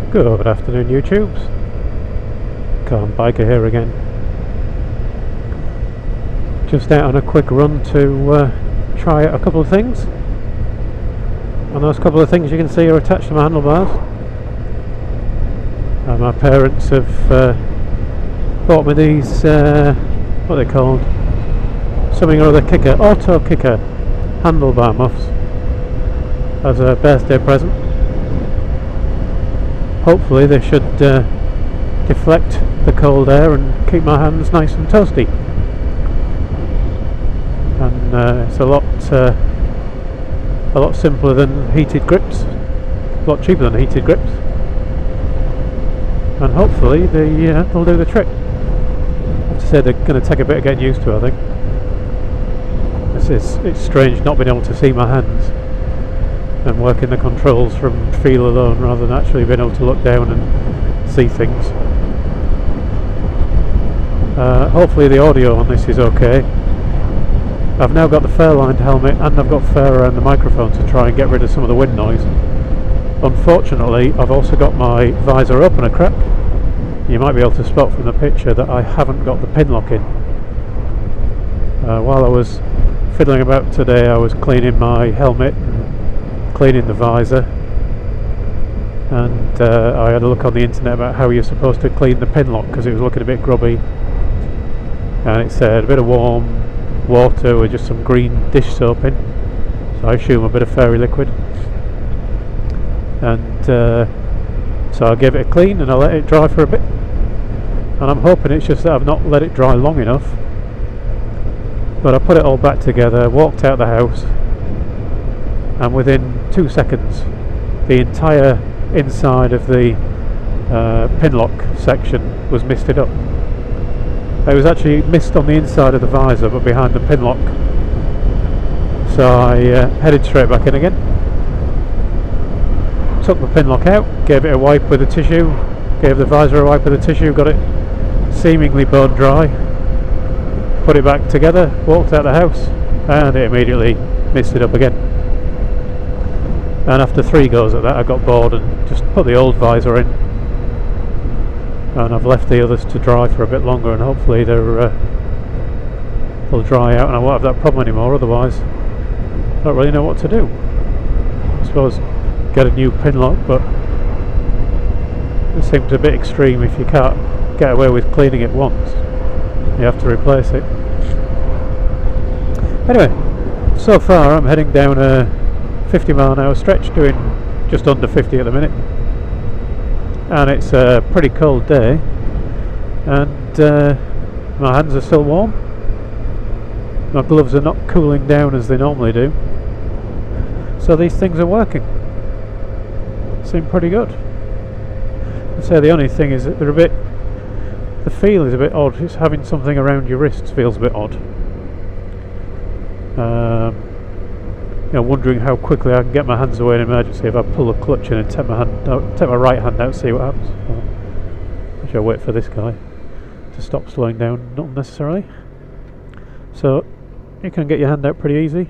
Good afternoon, YouTubes. Calm Biker here again. Just out on a quick run to try out a couple of things. And those couple of things you can see are attached to my handlebars. My parents have bought me these, what are they called? Something or other kicker, auto kicker handlebar muffs as a birthday present. Hopefully they should deflect the cold air and keep my hands nice and toasty. And it's a lot simpler than heated grips, a lot cheaper than heated grips, and hopefully they'll do the trick. I have to say they're going to take a bit of getting used to, I think. It's strange not being able to see my hands and working the controls from feel alone rather than actually being able to look down and see things. Hopefully the audio on this is okay. I've now got the fair-lined helmet and I've got fur around the microphone to try and get rid of some of the wind noise. Unfortunately, I've also got my visor open a crack. You might be able to spot from the picture that I haven't got the pin lock in. While I was fiddling about today, I was cleaning my helmet and cleaning the visor, and I had a look on the internet about how you're supposed to clean the pin lock because it was looking a bit grubby, and it said a bit of warm water with just some green dish soap in, so I assume a bit of fairy liquid, and so I gave it a clean and I let it dry for a bit, and I'm hoping it's just that I've not let it dry long enough. But I put it all back together, walked out the house, and within 2 seconds the entire inside of the pinlock section was misted up. It was actually mist on the inside of the visor but behind the pinlock. So I headed straight back in again, took the pinlock out, gave it a wipe with a tissue, gave the visor a wipe with a tissue, got it seemingly bone dry, put it back together, walked out the house, and it immediately misted up again. And after 3 goes at that I got bored and just put the old visor in, and I've left the others to dry for a bit longer, and hopefully they'll dry out and I won't have that problem anymore. Otherwise I don't really know what to do. I suppose get a new pin lock, but it seems a bit extreme if you can't get away with cleaning it once. You have to replace it. Anyway, so far I'm heading down a 50-mile-an-hour stretch, doing just under 50 at the minute, and it's a pretty cold day, and my hands are still warm. My gloves are not cooling down as they normally do, so these things are working. Seem pretty good. I'd say the only thing is that they're a bit, the feel is a bit odd. It's having something around your wrists feels a bit odd. Wondering how quickly I can get my hands away in an emergency if I pull a clutch in and take my right hand out, see what happens. Actually, I'll wait for this guy to stop slowing down, not necessarily. So you can get your hand out pretty easy.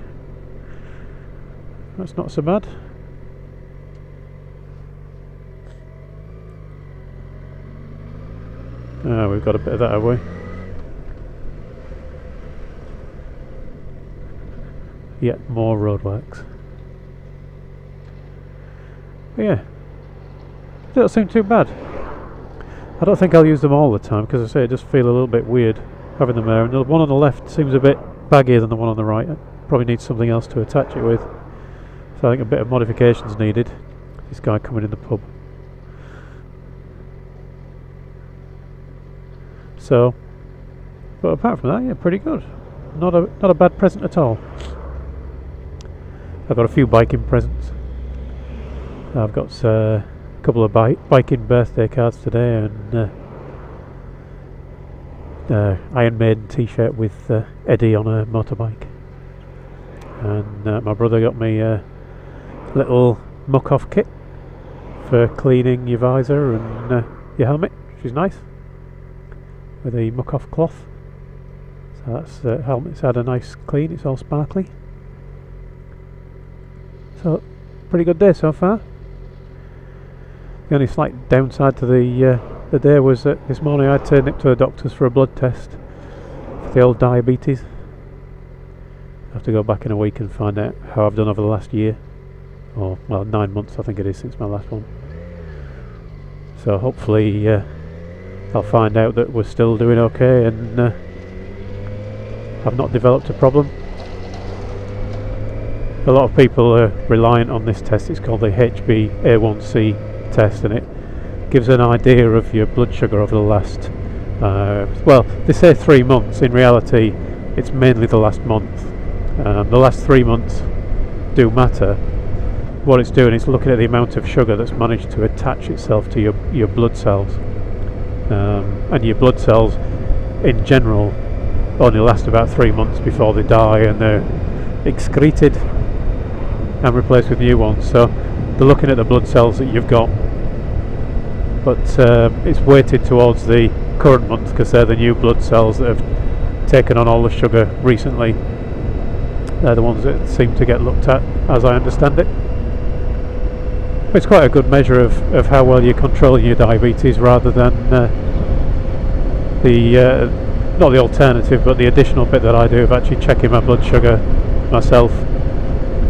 That's not so bad. We've got a bit of that, have we? Yet more roadworks. But yeah, it doesn't seem too bad. I don't think I'll use them all the time because I say it just feel a little bit weird having them there. And the one on the left seems a bit baggier than the one on the right. It probably needs something else to attach it with. So I think a bit of modification's needed. This guy coming in the pub. So, but apart from that, yeah, pretty good. Not a bad present at all. I've got a few biking presents. I've got a couple of biking birthday cards today, and Iron Maiden t-shirt with Eddie on a motorbike. And my brother got me a little muck-off kit for cleaning your visor and your helmet, which is nice, with a muck-off cloth. So that's the helmet's had a nice clean, it's all sparkly. So, pretty good day so far. The only slight downside to the day was that this morning I turned up to the doctor's for a blood test for the old diabetes. I have to go back in a week and find out how I've done over the last year, or well, 9 months I think it is since my last one. So hopefully I'll find out that we're still doing okay and I've not developed a problem. A lot of people are reliant on this test. It's called the HbA1c test, and it gives an idea of your blood sugar over the last well, they say 3 months. In reality it's mainly the last month. The last 3 months do matter. What it's doing is looking at the amount of sugar that's managed to attach itself to your blood cells, and your blood cells in general only last about 3 months before they die and they're excreted and replaced with new ones. So they're looking at the blood cells that you've got, but it's weighted towards the current month because they're the new blood cells that have taken on all the sugar recently. They're the ones that seem to get looked at, as I understand it. It's quite a good measure of how well you're controlling your diabetes, rather than not the alternative, but the additional bit that I do of actually checking my blood sugar myself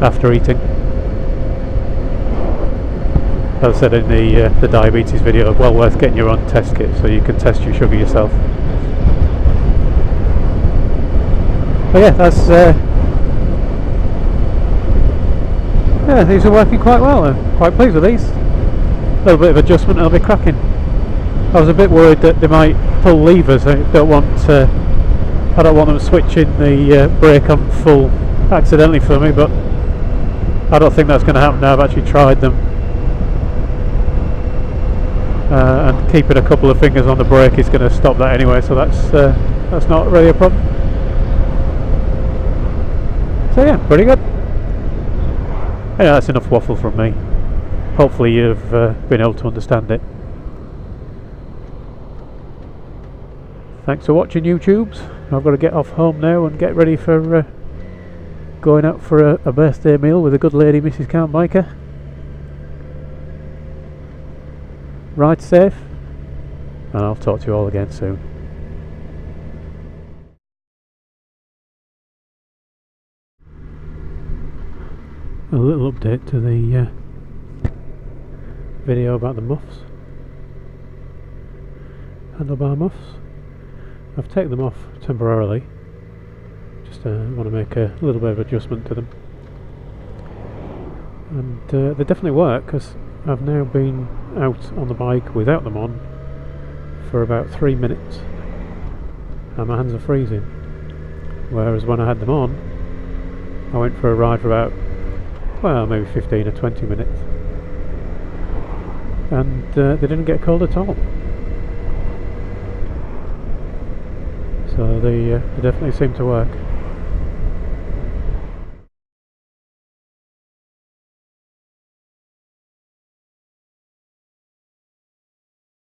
after eating. As I said in the diabetes video, well worth getting your own test kit so you can test your sugar yourself. But yeah, that's yeah, these are working quite well. I'm quite pleased with these. A little bit of adjustment and I'll be cracking. I was a bit worried that they might pull levers. I don't want them switching the brake on full accidentally for me, but I don't think that's going to happen now. I've actually tried them, and keeping a couple of fingers on the brake is going to stop that anyway, so that's not really a problem. So yeah, pretty good. Yeah, that's enough waffle from me. Hopefully you've been able to understand it. Thanks for watching, YouTubes. I've got to get off home now and get ready for going out for a birthday meal with a good lady, Mrs. Count Biker. Ride safe, and I'll talk to you all again soon. A little update to the video about the muffs, handlebar muffs. I've taken them off temporarily, just want to make a little bit of adjustment to them, and they definitely work, because I've now been out on the bike without them on for about 3 minutes and my hands are freezing, whereas when I had them on I went for a ride for about, well, maybe 15 or 20 minutes, and they didn't get cold at all. So they definitely seem to work.